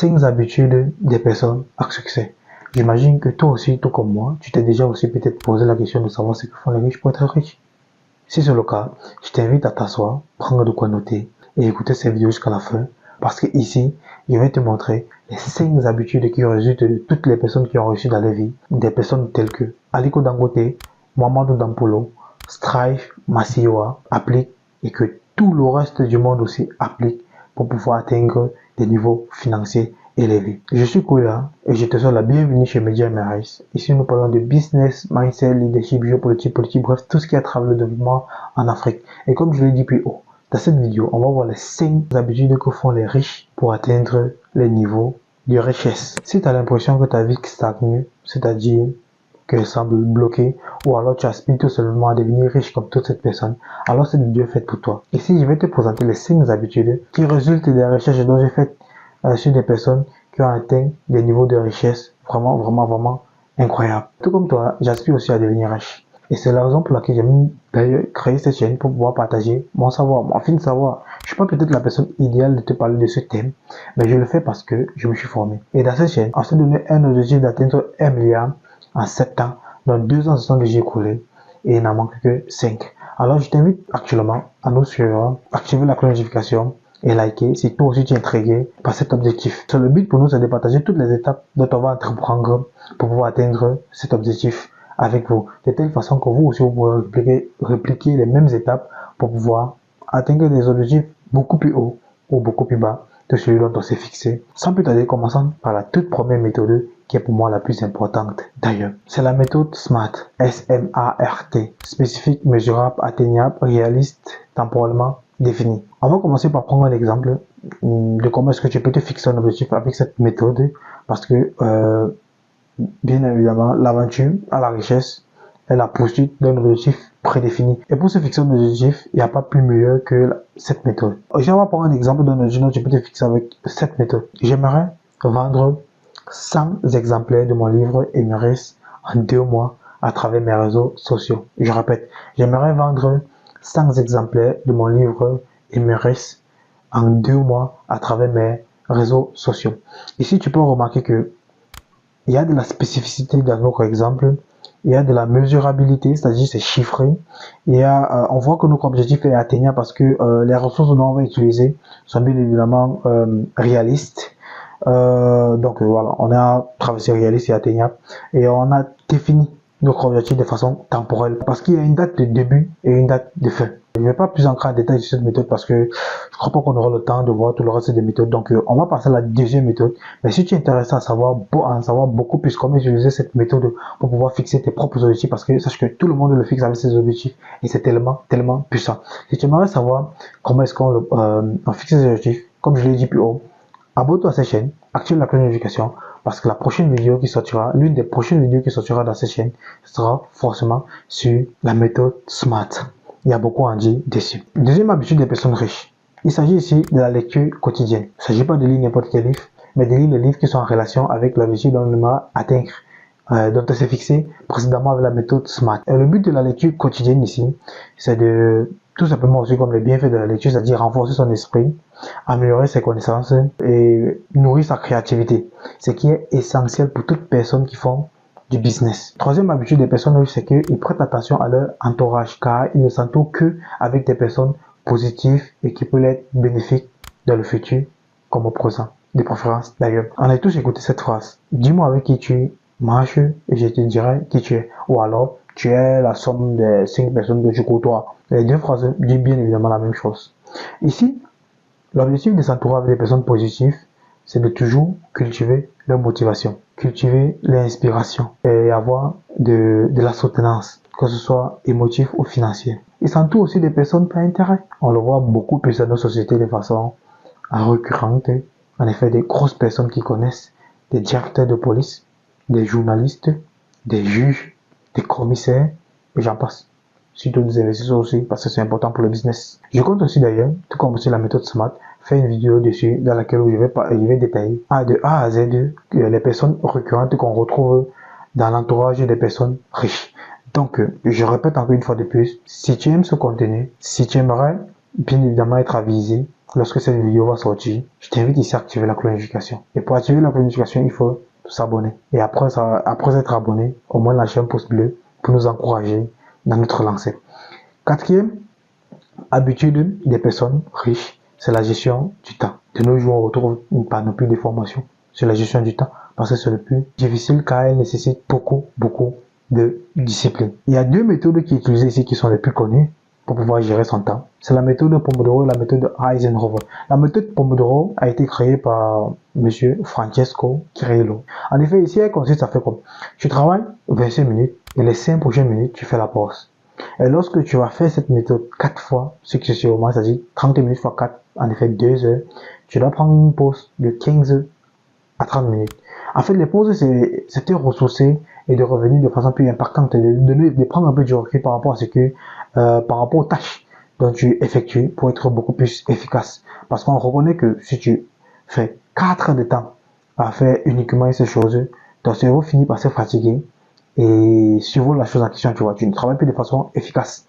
5 habitudes des personnes à succès. J'imagine que toi aussi, tout comme moi, tu t'es déjà aussi peut-être posé la question de savoir ce que font les riches pour être riches. Si c'est le cas, je t'invite à t'asseoir, prendre de quoi noter et écouter cette vidéo jusqu'à la fin. Parce que ici, je vais te montrer les 5 habitudes qui résultent de toutes les personnes qui ont réussi dans la vie. Des personnes telles que Aliko Dangote, Mamadou Dampolo, Strive, Masiwa appliquent et que tout le reste du monde aussi applique pour pouvoir atteindre des niveaux financiers élevés. Je suis Koula et je te souhaite la bienvenue chez Media MRS. Ici, nous parlons de business, mindset, leadership, géopolitique, politique, bref, tout ce qui a travers le développement en Afrique. Et comme je l'ai dit plus haut, dans cette vidéo, on va voir les 5 habitudes que font les riches pour atteindre les niveaux de richesse. Si tu as l'impression que ta vie stagne, c'est-à-dire qu'elle semble bloquée, ou alors tu aspires tout simplement à devenir riche comme toute cette personne, alors cette vidéo est faite pour toi. Ici, je vais te présenter les 5 habitudes qui résultent des recherches dont j'ai faites sur des personnes qui ont atteint des niveaux de richesse vraiment incroyables. Tout comme toi, j'aspire aussi à devenir riche. Et c'est la raison pour laquelle j'ai d'ailleurs créé cette chaîne pour pouvoir partager mon savoir, mon fin de savoir. Je suis pas peut-être la personne idéale de te parler de ce thème, mais je le fais parce que je me suis formé. Et dans cette chaîne, on s'est donné un objectif d'atteindre 1 milliard en 7 ans. Dans 2 ans, ce sont déjà écoulés et il n'en manque que 5. Alors, je t'invite actuellement à nous suivre, activer la cloche de notification et liker si toi aussi tu es intrigué par cet objectif. Le but pour nous, c'est de partager toutes les étapes dont on va entreprendre pour pouvoir atteindre cet objectif avec vous. De telle façon que vous aussi, vous pourrez répliquer les mêmes étapes pour pouvoir atteindre des objectifs beaucoup plus hauts ou beaucoup plus bas que celui dont on s'est fixé. Sans plus tarder, commençons par la toute première méthode qui est pour moi la plus importante d'ailleurs. C'est la méthode SMART, S-M-A-R-T, spécifique, mesurable, atteignable, réaliste, temporellement défini. On va commencer par prendre un exemple de comment est-ce que tu peux te fixer un objectif avec cette méthode parce que bien évidemment, l'aventure à la richesse est la poursuite d'un objectif prédéfini. Et pour se fixer un objectif, il n'y a pas plus meilleur que cette méthode. Je vais prendre un exemple d'un objectif dont tu peux te fixer avec cette méthode. J'aimerais vendre 100 exemplaires de mon livre Emirates en 2 mois à travers mes réseaux sociaux. Je répète, j'aimerais vendre 100 exemplaires de mon livre Emirates en 2 mois à travers mes réseaux sociaux. Ici, tu peux remarquer que il y a de la spécificité dans notre exemple, il y a de la mesurabilité, c'est-à-dire c'est chiffré. On voit que notre objectif est atteignable parce que les ressources dont on va utiliser sont bien évidemment réalistes. Voilà, on a traversé réaliste et atteignable et on a défini notre objectif de façon temporelle parce qu'il y a une date de début et une date de fin. Je ne vais pas plus entrer en détail sur cette méthode parce que je crois pas qu'on aura le temps de voir tout le reste des méthodes. Donc, on va passer à la deuxième méthode. Mais si tu es intéressé à en savoir beaucoup plus comment utiliser cette méthode pour pouvoir fixer tes propres objectifs, parce que sache que tout le monde le fixe avec ses objectifs et c'est tellement puissant. Si tu aimerais savoir comment est-ce qu'on fixe ses objectifs, comme je l'ai dit plus haut, abonne-toi à cette chaîne, active la cloche de notification parce que la prochaine vidéo qui sortira, l'une des prochaines vidéos qui sortira dans cette chaîne sera forcément sur la méthode SMART. Il y a beaucoup à dire dessus. Deuxième habitude des personnes riches. Il s'agit ici de la lecture quotidienne. Il ne s'agit pas de lire n'importe quel livre, mais de lire les livres qui sont en relation avec l'objectif dont on va atteindre, dont on s'est fixé précédemment avec la méthode SMART. Et le but de la lecture quotidienne ici, c'est de tout simplement aussi comme les bienfaits de la lecture, c'est-à-dire renforcer son esprit, améliorer ses connaissances et nourrir sa créativité. Ce qui est essentiel pour toute personne qui font du business. Troisième habitude des personnes riches, c'est qu'ils prêtent attention à leur entourage car ils ne s'entourent que avec des personnes positives et qui peuvent être bénéfiques dans le futur comme au présent, de préférence d'ailleurs. On a tous écouté cette phrase. Dis-moi avec qui tu marches et je te dirai qui tu es. Ou alors, tu es la somme des 5 personnes que tu côtoies. Les deux phrases disent bien évidemment la même chose. Ici, l'objectif de s'entourer avec des personnes positives, c'est de toujours cultiver leur motivation, cultiver l'inspiration et avoir de la soutenance, que ce soit émotif ou financier. Ils s'entourent aussi des personnes par intérêt. On le voit beaucoup plus dans nos sociétés de façon récurrente. En effet, des grosses personnes qui connaissent des directeurs de police, des journalistes, des juges, des commissaires, et j'en passe. Surtout des investisseurs aussi, parce que c'est important pour le business. Je compte aussi d'ailleurs, tout comme aussi la méthode SMART, faire une vidéo dessus dans laquelle je vais détailler de A à Z les personnes récurrentes qu'on retrouve dans l'entourage des personnes riches. Donc, je répète encore une fois de plus, si tu aimes ce contenu, si tu aimerais bien évidemment être avisé lorsque cette vidéo va sortir, je t'invite ici à activer la cloche de notification. Et pour activer la cloche de notification, il faut s'abonner. Et après être abonné, au moins lâcher un pouce bleu pour nous encourager dans notre lancée. Quatrième habitude des personnes riches, c'est la gestion du temps. De nos jours, on retrouve une panoplie de formations sur la gestion du temps parce que c'est le plus difficile car elle nécessite beaucoup de discipline. Il y a deux méthodes qui sont utilisées ici qui sont les plus connues pour pouvoir gérer son temps. C'est la méthode Pomodoro et la méthode Eisenhower. La méthode Pomodoro a été créée par monsieur Francesco Cirillo. En effet, ici, elle consiste à faire comme tu travailles 25 minutes et les 5 prochaines minutes, tu fais la pause. Et lorsque tu vas faire cette méthode 4 fois successivement, c'est-à-dire 30 minutes fois 4, en effet 2 heures, tu dois prendre une pause de 15 à 30 minutes. En fait, les pauses, c'est te ressourcer et de revenir de façon plus impactante, de prendre un peu du recul par rapport à par rapport aux tâches dont tu effectues pour être beaucoup plus efficace. Parce qu'on reconnaît que si tu fais 4 heures de temps à faire uniquement ces choses, ton cerveau finit par se fatiguer et survole la chose en question, tu vois, tu ne travailles plus de façon efficace.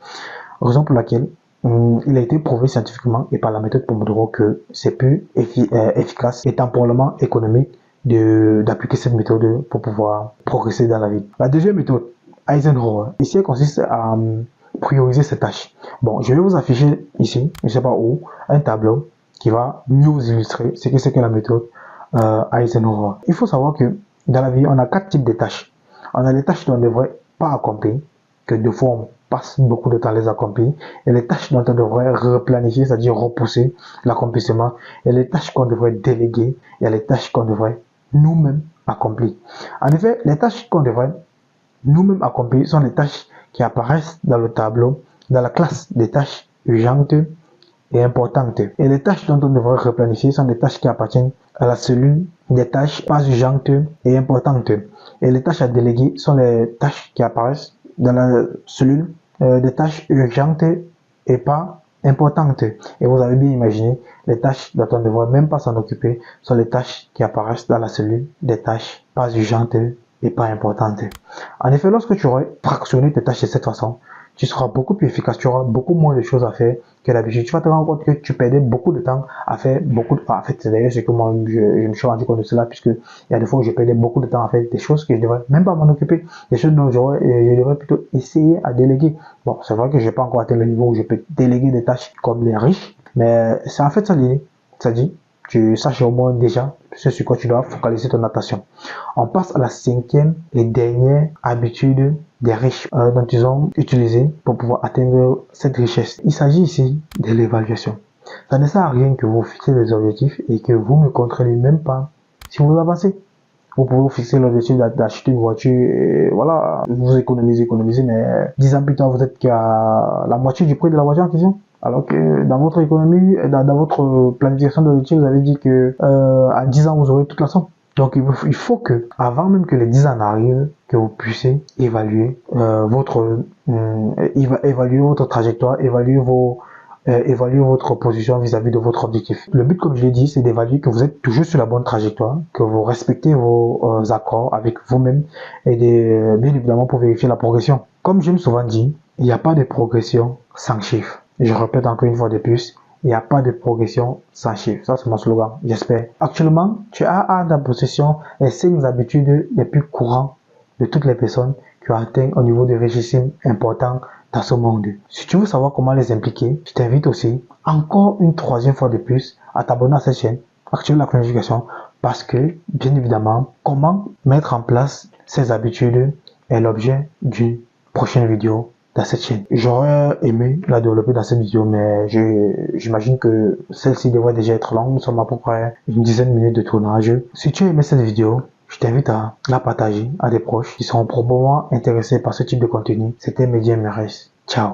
Raison pour laquelle il a été prouvé scientifiquement et par la méthode Pomodoro que c'est plus efficace et temporellement économique d'appliquer cette méthode pour pouvoir progresser dans la vie. La deuxième méthode, Eisenhower, ici elle consiste à prioriser ses tâches. Bon, je vais vous afficher ici, je ne sais pas où, un tableau qui va mieux vous illustrer ce que c'est que la méthode Eisenhower. Il faut savoir que dans la vie, on a 4 types de tâches. On a les tâches qu'on ne devrait pas accomplir, que de fois on passe beaucoup de temps à les accomplir, et les tâches dont on devrait replanifier, c'est-à-dire repousser l'accomplissement, et les tâches qu'on devrait déléguer, et les tâches qu'on devrait nous-mêmes accomplir. En effet, les tâches qu'on devrait nous-mêmes accomplir sont les tâches qui apparaissent dans le tableau, dans la classe des tâches urgentes et importantes. Et les tâches dont on devrait replanifier sont des tâches qui appartiennent à la cellule des tâches pas urgentes et importantes. Et les tâches à déléguer sont les tâches qui apparaissent dans la cellule des tâches urgentes et pas importantes. Et vous avez bien imaginé, les tâches dont on ne devrait même pas s'en occuper sont les tâches qui apparaissent dans la cellule des tâches pas urgentes et pas importantes. En effet, lorsque tu aurais fractionné tes tâches de cette façon, tu seras beaucoup plus efficace, tu auras beaucoup moins de choses à faire que d'habitude. Tu vas te rendre compte que tu perdais beaucoup de temps à faire en fait, c'est d'ailleurs ce que moi, je me suis rendu compte de cela, puisque il y a des fois où je perdais beaucoup de temps à faire des choses que je devrais même pas m'en occuper, des choses dont je devrais plutôt essayer à déléguer. Bon, c'est vrai que j'ai pas encore atteint le niveau où je peux déléguer des tâches comme les riches, mais c'est en fait ça l'idée. Ça dit, tu saches au moins déjà ce sur quoi tu dois focaliser ton attention. On passe à la 5e et dernière habitude des riches dont ils ont utilisé pour pouvoir atteindre cette richesse. Il s'agit ici de l'évaluation. Ça ne sert à rien que vous fixez des objectifs et que vous ne contrôlez même pas si vous avancez. Vous pouvez vous fixer l'objectif d'acheter une voiture et voilà, vous économisez, mais 10 ans plus tard, vous êtes qu'à la moitié du prix de la voiture en question. Alors que dans votre économie, dans votre planification d'objectifs, vous avez dit que à 10 ans, vous aurez toute la somme. Donc, il faut que, avant même que les 10 ans arrivent, que vous puissiez évaluer évaluer votre trajectoire, évaluer votre position vis-à-vis de votre objectif. Le but, comme je l'ai dit, c'est d'évaluer que vous êtes toujours sur la bonne trajectoire, que vous respectez vos accords avec vous-même et bien évidemment pour vérifier la progression. Comme j'aime souvent dire, il n'y a pas de progression sans chiffre. Je répète encore une fois de plus, il n'y a pas de progression sans chiffre. Ça, c'est mon slogan, j'espère. Actuellement, tu as à ta possession les 5 habitudes les plus courantes de toutes les personnes qui ont atteint un niveau de richesse important dans ce monde. Si tu veux savoir comment les impliquer, je t'invite aussi, encore une 3e fois de plus, à t'abonner à cette chaîne, activer la notification, parce que, bien évidemment, comment mettre en place ces habitudes est l'objet d'une prochaine vidéo dans cette chaîne. J'aurais aimé la développer dans cette vidéo, mais j'imagine que celle-ci devrait déjà être longue. Nous sommes à peu près une dizaine de minutes de tournage. Si tu as aimé cette vidéo, je t'invite à la partager à des proches qui seront probablement intéressés par ce type de contenu. C'était Media MRS. Ciao.